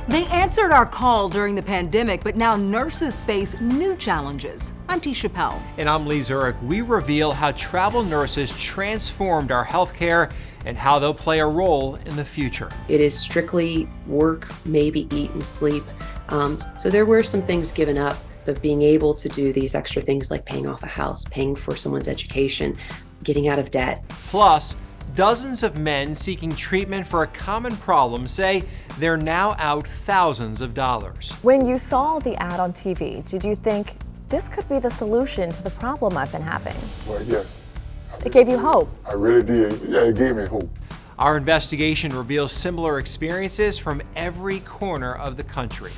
They answered our call during the pandemic, but now nurses face new challenges. I'm Tisha Pell. And I'm Lee Zurich. We reveal how travel nurses transformed our healthcare and how they'll play a role in the future. It is strictly work, maybe eat and sleep. So there were some things given up of being able to do these extra things like paying off a house, paying for someone's education, getting out of debt. Plus, dozens of men seeking treatment for a common problem say they're now out thousands of dollars. When you saw the ad on TV, did you think this could be the solution to the problem I've been having? Well, yes. It gave you hope. I really did. Yeah, it gave me hope. Our investigation reveals similar experiences from every corner of the country.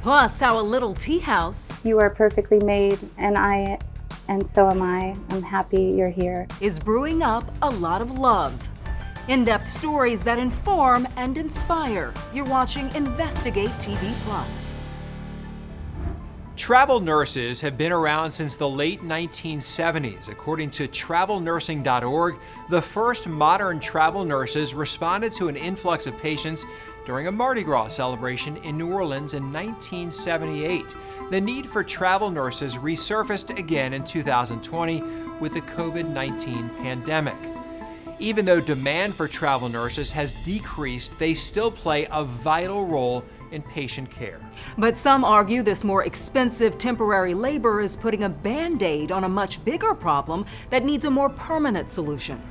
Plus, how a little tea house You are perfectly made, and so am I. I'm happy you're here. is brewing up a lot of love. In-depth stories that inform and inspire. You're watching Investigate TV Plus. Travel nurses have been around since the late 1970s. According to travelnursing.org, the first modern travel nurses responded to an influx of patients during a Mardi Gras celebration in New Orleans in 1978. The need for travel nurses resurfaced again in 2020 with the COVID-19 pandemic. Even though demand for travel nurses has decreased, they still play a vital role in patient care. But some argue this more expensive temporary labor is putting a Band-Aid on a much bigger problem that needs a more permanent solution.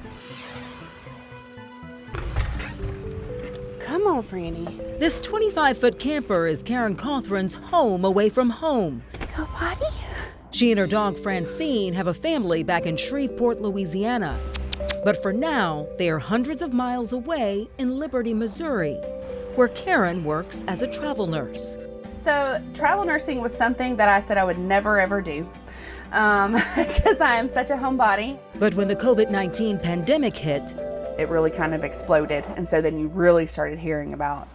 Come on, Franny. This 25-foot camper is Karen Cothran's home away from home. Go potty. She and her dog Francine have a family back in Shreveport, Louisiana. But for now, they are hundreds of miles away in Liberty, Missouri, where Karen works as a travel nurse. So travel nursing was something that I said I would never ever do because I am such a homebody. But when the COVID-19 pandemic hit, It really kind of exploded, and so then you really started hearing about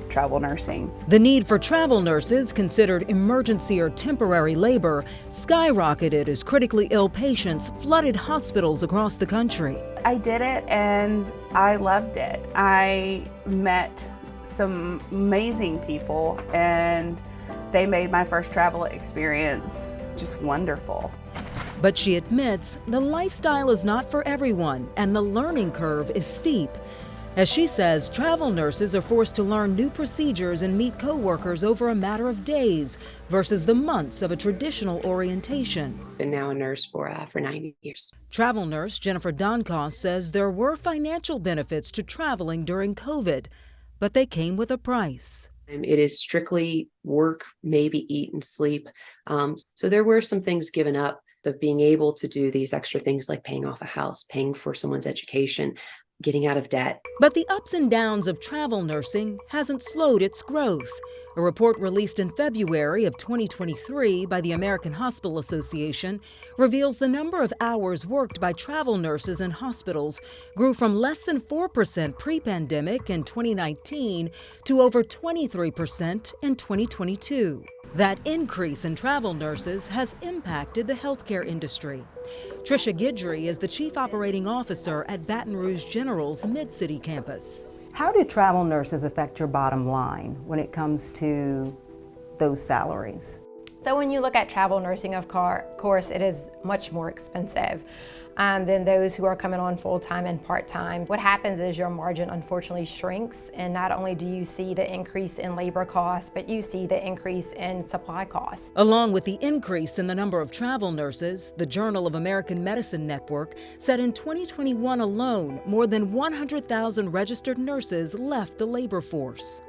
travel nursing. the need for travel nurses, considered emergency or temporary labor, skyrocketed as critically ill patients flooded hospitals across the country. I did it and I loved it. I met some amazing people and they made my first travel experience just wonderful. But she admits the lifestyle is not for everyone and the learning curve is steep. As she says, travel nurses are forced to learn new procedures and meet coworkers over a matter of days versus the months of a traditional orientation. Been now a nurse for 9 years. Travel nurse Jennifer Donkos says there were financial benefits to traveling during COVID, but they came with a price. It is strictly work, maybe eat and sleep. So there were some things given up of being able to do these extra things like paying off a house, paying for someone's education, getting out of debt. But the ups and downs of travel nursing hasn't slowed its growth. A report released in February of 2023 by the American Hospital Association reveals the number of hours worked by travel nurses in hospitals grew from less than 4% pre-pandemic in 2019 to over 23% in 2022. That increase in travel nurses has impacted the healthcare industry. Trisha Guidry is the Chief Operating Officer at Baton Rouge General's Mid-City campus. How do travel nurses affect your bottom line when it comes to those salaries? So when you look at travel nursing, of course, it is much more expensive than those who are coming on full-time and part-time. What happens is your margin unfortunately shrinks, and not only do you see the increase in labor costs, but you see the increase in supply costs. Along with the increase in the number of travel nurses, the Journal of American Medicine Network said in 2021 alone, more than 100,000 registered nurses left the labor force.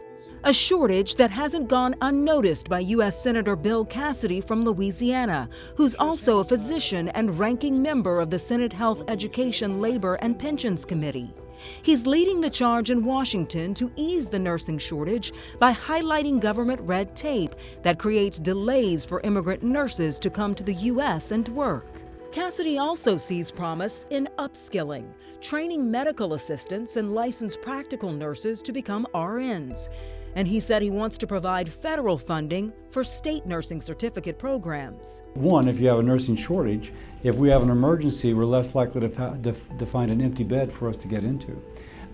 A shortage that hasn't gone unnoticed by U.S. Senator Bill Cassidy from Louisiana, who's also a physician and ranking member of the Senate Health, Education, Labor, and Pensions Committee. He's leading the charge in Washington to ease the nursing shortage by highlighting government red tape that creates delays for immigrant nurses to come to the U.S. and work. Cassidy also sees promise in upskilling, training medical assistants and licensed practical nurses to become RNs. And he said he wants to provide federal funding for state nursing certificate programs. One, if you have a nursing shortage, if we have an emergency, we're less likely to find an empty bed for us to get into.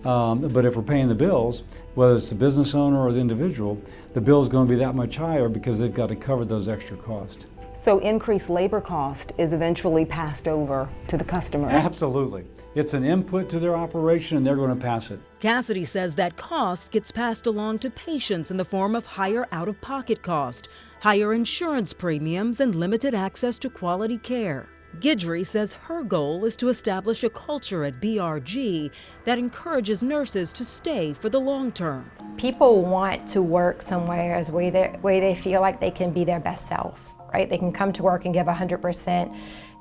But if we're paying the bills, whether it's the business owner or the individual, the bill is going to be that much higher because they've got to cover those extra costs. So increased labor cost is eventually passed over to the customer. Absolutely. It's an input to their operation and they're going to pass it. Cassidy says that cost gets passed along to patients in the form of higher out-of-pocket cost, higher insurance premiums, and limited access to quality care. Guidry says her goal is to establish a culture at BRG that encourages nurses to stay for the long term. People want to work somewhere where they feel like they can be their best self, right? They can come to work and give 100%,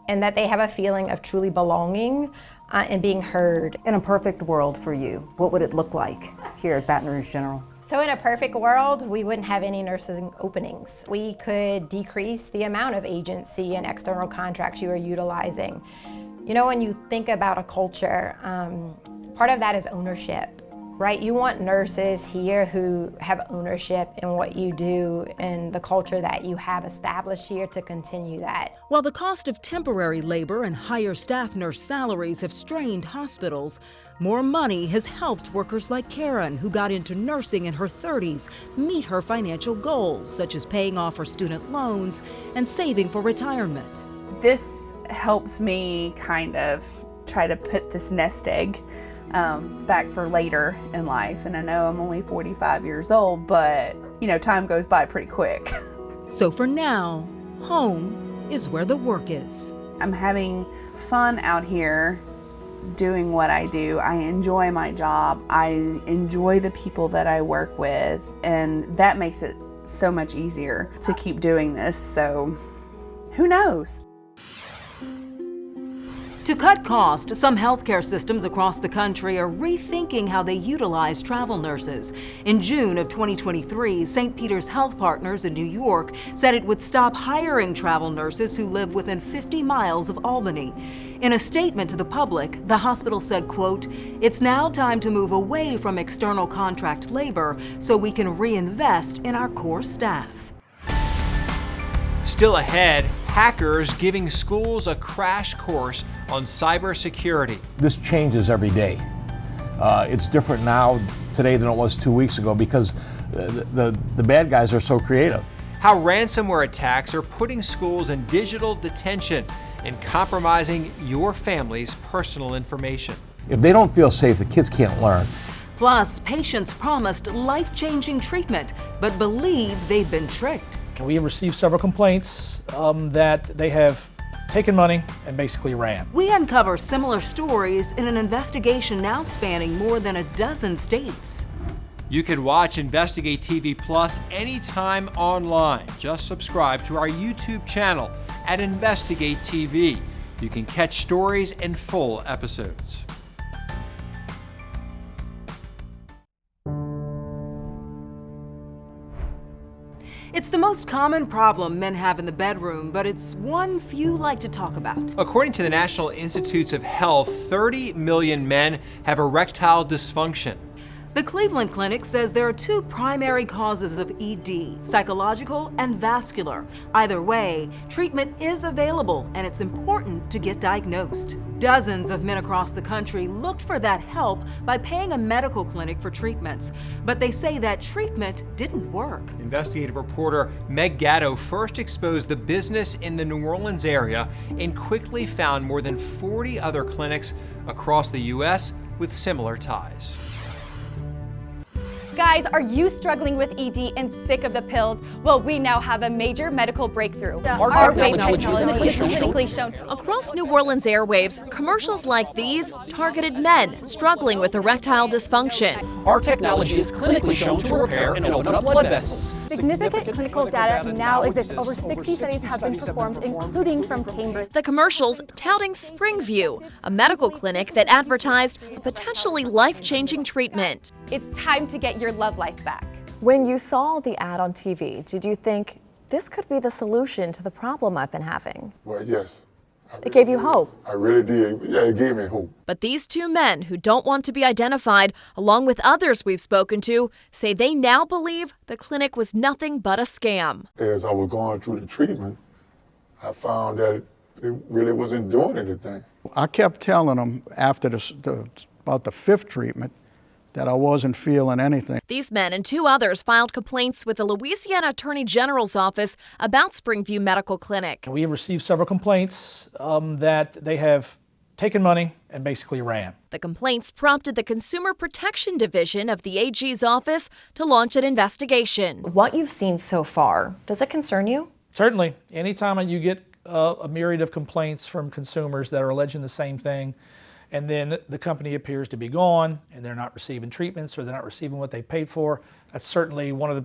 and that they have a feeling of truly belonging and being heard. In a perfect world for you, what would it look like here at Baton Rouge General? So in a perfect world, we wouldn't have any nursing openings. We could decrease the amount of agency and external contracts you are utilizing. You know, when you think about a culture, part of that is ownership, right? You want nurses here who have ownership in what you do and the culture that you have established here to continue that. While the cost of temporary labor and higher staff nurse salaries have strained hospitals, more money has helped workers like Karen, who got into nursing in her 30s, meet her financial goals, such as paying off her student loans and saving for retirement. This helps me kind of try to put this nest egg back for later in life. And I know I'm only 45 years old, but you know, time goes by pretty quick. So for now, home is where the work is. I'm having fun out here doing what I do. I enjoy my job. I enjoy the people that I work with, and that makes it so much easier to keep doing this. So who knows? To cut costs, some healthcare systems across the country are rethinking how they utilize travel nurses. In June of 2023, St. Peter's Health Partners in New York said it would stop hiring travel nurses who live within 50 miles of Albany. In a statement to the public, the hospital said, quote, "It's now time to move away from external contract labor so we can reinvest in our core staff." Still ahead, hackers giving schools a crash course on cybersecurity. This changes every day. It's different now today than it was 2 weeks ago because the bad guys are so creative. How ransomware attacks are putting schools in digital detention and compromising your family's personal information. If they don't feel safe, the kids can't learn. Plus, patients promised life-changing treatment, but believe they've been tricked. We have received several complaints that they have taken money and basically ran. We uncover similar stories in an investigation now spanning more than a dozen states. You can watch Investigate TV Plus anytime online. Just subscribe to our YouTube channel at Investigate TV. You can catch stories and full episodes. It's the most common problem men have in the bedroom, but it's one few like to talk about. According to the National Institutes of Health, 30 million men have erectile dysfunction. The Cleveland Clinic says there are two primary causes of ED, psychological and vascular. Either way, treatment is available and it's important to get diagnosed. Dozens of men across the country looked for that help by paying a medical clinic for treatments, but they say that treatment didn't work. Investigative reporter Meg Gatto first exposed the business in the New Orleans area and quickly found more than 40 other clinics across the U.S. with similar ties. Guys, are you struggling with ED and sick of the pills? Well, we now have a major medical breakthrough. Our technology is clinically shown to... Across New Orleans airwaves, commercials like these targeted men struggling with erectile dysfunction. Our technology is clinically shown to repair and open up blood vessels. Significant clinical data now exists. Over 60 studies have been performed, including from Cambridge. The commercials touting Springview, a medical clinic that advertised a potentially life-changing treatment. It's time to get your love life back. When you saw the ad on TV, did you think this could be the solution to the problem I've been having? Well, yes. It gave you hope. I really did. Yeah, it gave me hope. But these two men who don't want to be identified, along with others we've spoken to, say they now believe the clinic was nothing but a scam. As I was going through the treatment, I found that it really wasn't doing anything. I kept telling them after about the fifth treatment that I wasn't feeling anything. These men and 2 others filed complaints with the Louisiana Attorney General's office about Springview Medical Clinic. We have received several complaints that they have taken money and basically ran. The complaints prompted the Consumer Protection Division of the AG's office to launch an investigation. What you've seen so far, does it concern you? Certainly. Anytime you get a myriad of complaints from consumers that are alleging the same thing, and then the company appears to be gone, and they're not receiving treatments, or they're not receiving what they paid for, that's certainly one of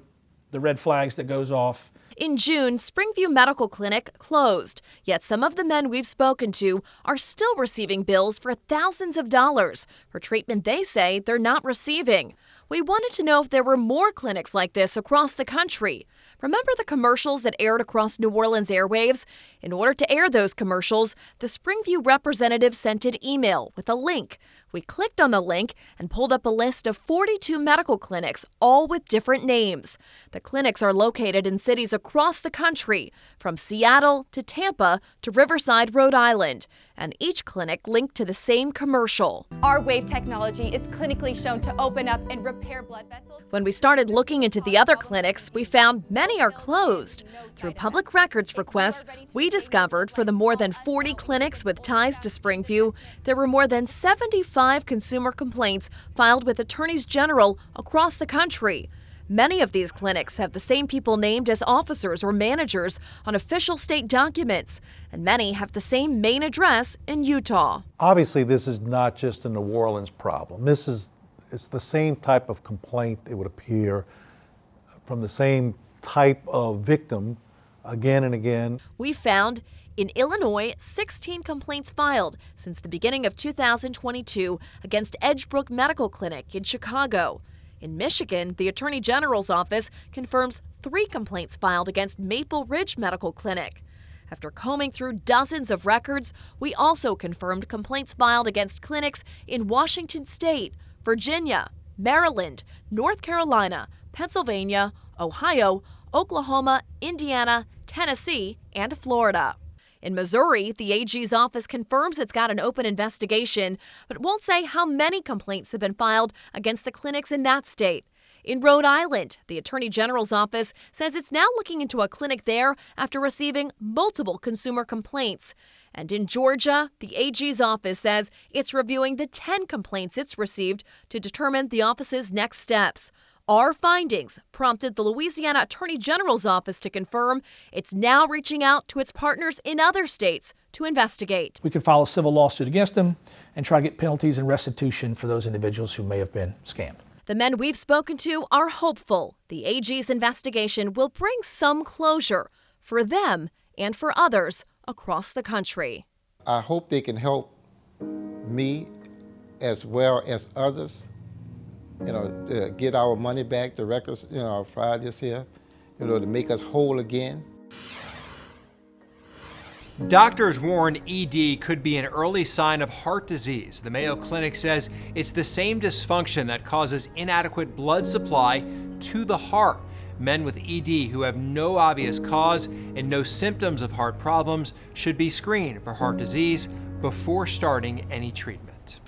the red flags that goes off. In June, Springview Medical Clinic closed, yet some of the men we've spoken to are still receiving bills for thousands of dollars for treatment they say they're not receiving. We wanted to know if there were more clinics like this across the country. Remember the commercials that aired across New Orleans airwaves? In order to air those commercials, the Springview representative sent an email with a link. We clicked on the link and pulled up a list of 42 medical clinics, all with different names. The clinics are located in cities across the country, from Seattle to Tampa to Riverside, Rhode Island, and each clinic linked to the same commercial. Our wave technology is clinically shown to open up and repair blood vessels. When we started looking into the other clinics, we found many are closed. Through public records requests, we discovered for the more than 40 clinics with ties to Springview, there were more than 75 consumer complaints filed with attorneys general across the country. Many of these clinics have the same people named as officers or managers on official state documents, and many have the same main address in Utah. Obviously, this is not just a New Orleans problem. It's the same type of complaint, it would appear, from the same type of victim again and again. We found in Illinois 16 complaints filed since the beginning of 2022 against Edgebrook Medical Clinic in Chicago. In Michigan, the Attorney General's office confirms 3 complaints filed against Maple Ridge Medical Clinic. After combing through dozens of records, we also confirmed complaints filed against clinics in Washington State, Virginia, Maryland, North Carolina, Pennsylvania, Ohio, Oklahoma, Indiana, Tennessee, and Florida. In Missouri, the AG's office confirms it's got an open investigation, but won't say how many complaints have been filed against the clinics in that state. In Rhode Island, the Attorney General's office says it's now looking into a clinic there after receiving multiple consumer complaints. And in Georgia, the AG's office says it's reviewing the 10 complaints it's received to determine the office's next steps. Our findings prompted the Louisiana Attorney General's office to confirm it's now reaching out to its partners in other states to investigate. We could file a civil lawsuit against them and try to get penalties and restitution for those individuals who may have been scammed. The men we've spoken to are hopeful the AG's investigation will bring some closure for them and for others across the country. I hope they can help me as well as others, to get our money back, the records, our Fridays here, to make us whole again. Doctors warn ED could be an early sign of heart disease. The Mayo Clinic says it's the same dysfunction that causes inadequate blood supply to the heart. Men with ED who have no obvious cause and no symptoms of heart problems should be screened for heart disease before starting any treatment.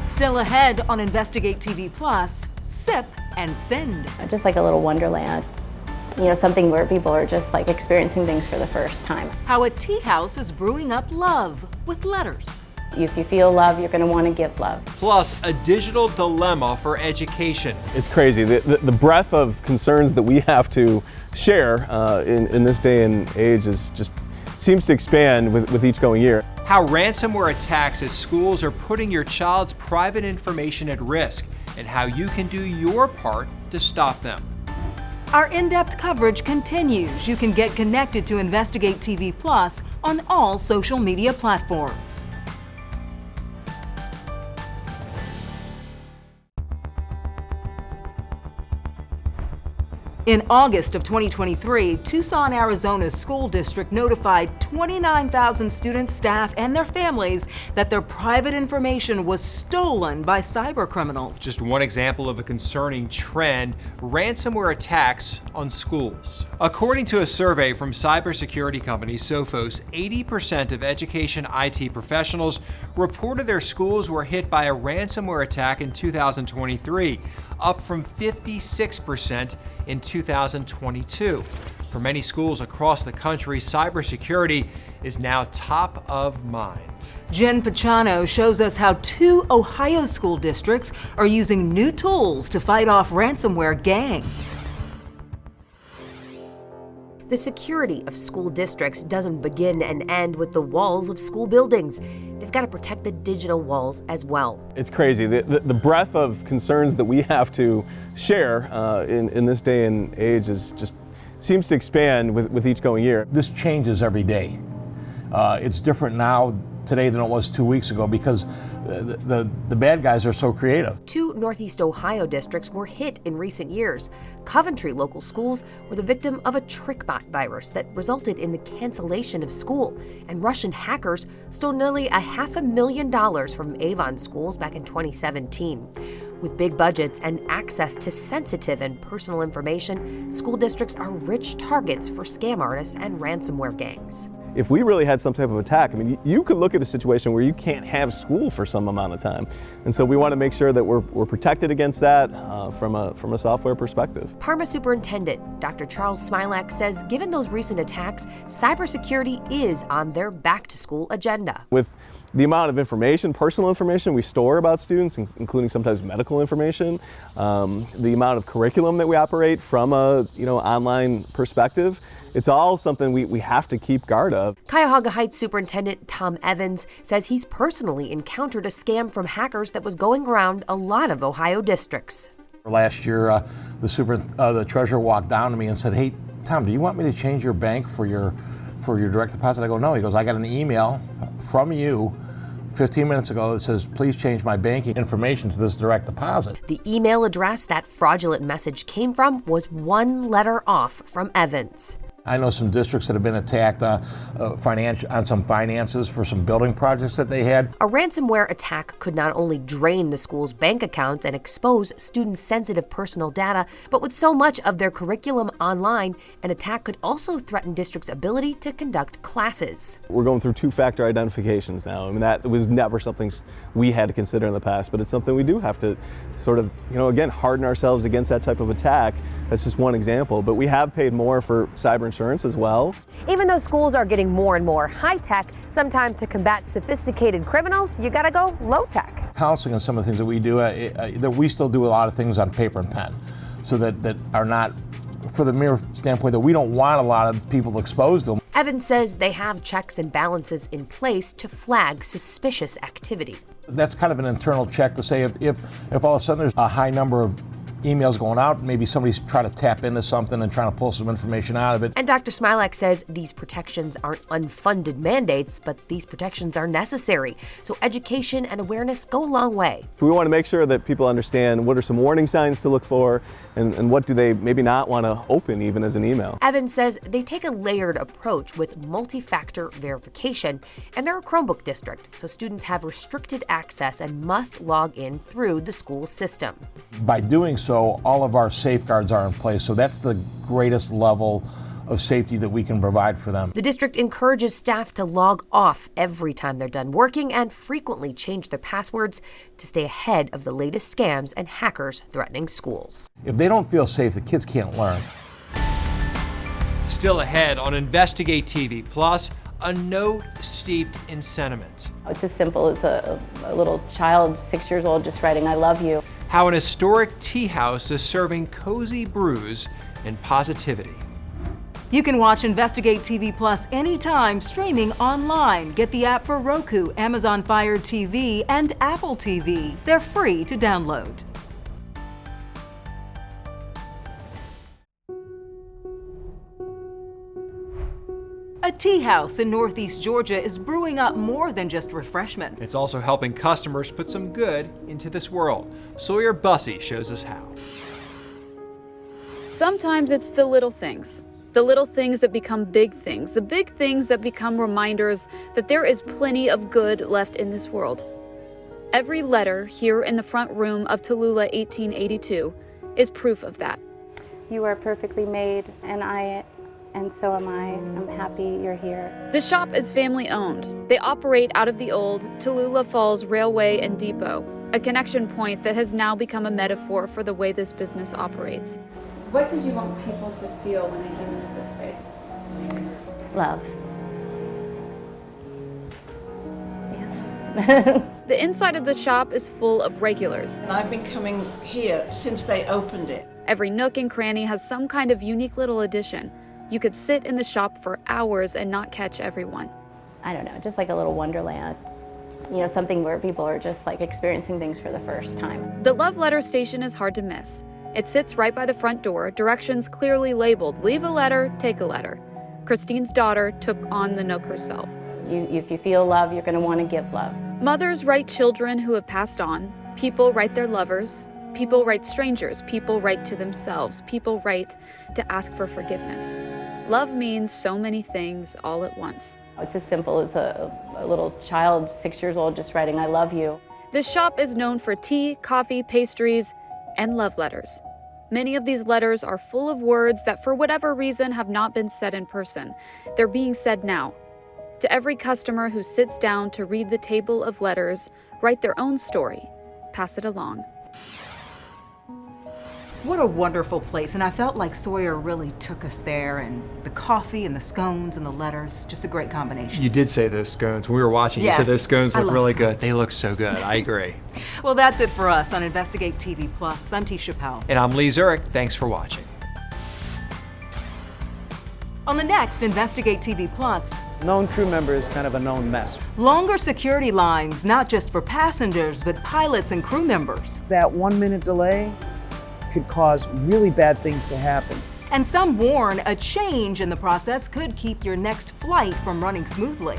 Still ahead on Investigate TV Plus, Sip and Send. Just like a little wonderland. Something where people are just like experiencing things for the first time. How a tea house is brewing up love with letters. If you feel love, you're going to want to give love. Plus, a digital dilemma for education. It's crazy. The breadth of concerns that we have to share in this day and age is just seems to expand with each going year. How ransomware attacks at schools are putting your child's private information at risk, and how you can do your part to stop them. Our in-depth coverage continues. You can get connected to Investigate TV Plus on all social media platforms. In August of 2023, Tucson, Arizona's school district notified 29,000 students, staff, and their families that their private information was stolen by cybercriminals. Just one example of a concerning trend: ransomware attacks on schools. According to a survey from cybersecurity company Sophos, 80% of education IT professionals reported their schools were hit by a ransomware attack in 2023, up from 56% in 2022. For many schools across the country, cybersecurity is now top of mind. Jen Pachano shows us how 2 Ohio school districts are using new tools to fight off ransomware gangs. The security of school districts doesn't begin and end with the walls of school buildings. They've got to protect the digital walls as well. It's crazy. The breadth of concerns that we have to share in this day and age is just seems to expand with each going year. This changes every day. It's different now today than it was 2 weeks ago because the bad guys are so creative. 2 Northeast Ohio districts were hit in recent years. Coventry local schools were the victim of a TrickBot virus that resulted in the cancellation of school, and Russian hackers stole nearly $500,000 from Avon schools back in 2017. With big budgets and access to sensitive and personal information, school districts are rich targets for scam artists and ransomware gangs. If we really had some type of attack, I mean, you could look at a situation where you can't have school for some amount of time. And so we want to make sure that we're protected against that from a software perspective. Parma Superintendent Dr. Charles Smilak says given those recent attacks, cybersecurity is on their back-to-school agenda. With the amount of information, personal information we store about students, including sometimes medical information, the amount of curriculum that we operate from a online perspective, it's all something we have to keep guard of. Cuyahoga Heights Superintendent Tom Evans says he's personally encountered a scam from hackers that was going around a lot of Ohio districts. Last year, the treasurer walked down to me and said, "Hey, Tom, do you want me to change your bank for your direct deposit?" I go, "No." He goes, "I got an email from you 15 minutes ago that says, please change my banking information to this direct deposit." The email address that fraudulent message came from was 1 letter off from Evans. I know some districts that have been attacked on some finances for some building projects that they had. A ransomware attack could not only drain the school's bank accounts and expose students' sensitive personal data, but with so much of their curriculum online, an attack could also threaten districts' ability to conduct classes. We're going through 2-factor identifications now. I mean, that was never something we had to consider in the past, but it's something we do have to sort of, again, harden ourselves against that type of attack. That's just one example, but we have paid more for cyber insurance as well. Even though schools are getting more and more high-tech, sometimes to combat sophisticated criminals, you gotta go low-tech. Counseling and some of the things that we do, that we still do a lot of things on paper and pen, so that are not, for the mere standpoint that we don't want a lot of people exposed to them. Evans says they have checks and balances in place to flag suspicious activity. That's kind of an internal check to say if all of a sudden there's a high number of emails going out, maybe somebody's trying to tap into something and trying to pull some information out of it. And Dr. Smilak says these protections aren't unfunded mandates, but these protections are necessary. So education and awareness go a long way. We want to make sure that people understand what are some warning signs to look for and what do they maybe not want to open even as an email. Evans says they take a layered approach with multi-factor verification, and they're a Chromebook district, so students have restricted access and must log in through the school system. By doing so, all of our safeguards are in place, so that's the greatest level of safety that we can provide for them. The district encourages staff to log off every time they're done working and frequently change their passwords to stay ahead of the latest scams and hackers threatening schools. If they don't feel safe, the kids can't learn. Still ahead on Investigate TV Plus, a note steeped in sentiment. It's as simple as a little child, 6 years old, just writing, "I love you." How an historic tea house is serving cozy brews and positivity. You can watch Investigate TV Plus anytime, streaming online. Get the app for Roku, Amazon Fire TV, and Apple TV. They're free to download. A tea house in Northeast Georgia is brewing up more than just refreshments. It's also helping customers put some good into this world. Sawyer Bussey shows us how. Sometimes it's the little things that become big things, the big things that become reminders that there is plenty of good left in this world. Every letter here in the front room of Tallulah 1882 is proof of that. You are perfectly made, and so am I. I'm happy you're here. The shop is family owned. They operate out of the old Tallulah Falls Railway and Depot, a connection point that has now become a metaphor for the way this business operates. What did you want people to feel when they came into this space? Love. The inside of the shop is full of regulars. And I've been coming here since they opened it. Every nook and cranny has some kind of unique little addition. You could sit in the shop for hours and not catch everyone. I don't know, just like a little wonderland. You know, something where people are just like experiencing things for the first time. The love letter station is hard to miss. It sits right by the front door, directions clearly labeled, leave a letter, take a letter. Christine's daughter took on the nook herself. If you feel love, you're going to want to give love. Mothers write children who have passed on. People write their lovers. People write strangers. People write to themselves. People write to ask for forgiveness. Love means so many things all at once. It's as simple as a little child, 6 years old, just writing, I love you. This shop is known for tea, coffee, pastries, and love letters. Many of these letters are full of words that for whatever reason have not been said in person. They're being said now. To every customer who sits down to read the table of letters, write their own story, pass it along. What a wonderful place, and I felt like Sawyer really took us there, and the coffee and the scones and the letters, just a great combination. You did say those scones. When we were watching, Yes, you said those scones I look love really scones. good. They look so good. I agree. Well, that's it for us on Investigate TV Plus. I'm T. Chappelle. And I'm Lee Zurich. Thanks for watching. On the next Investigate TV Plus, Known crew member is kind of a known mess. longer security lines, not just for passengers, but pilots and crew members. That 1 minute delay could cause really bad things to happen. And some warn a change in the process could keep your next flight from running smoothly.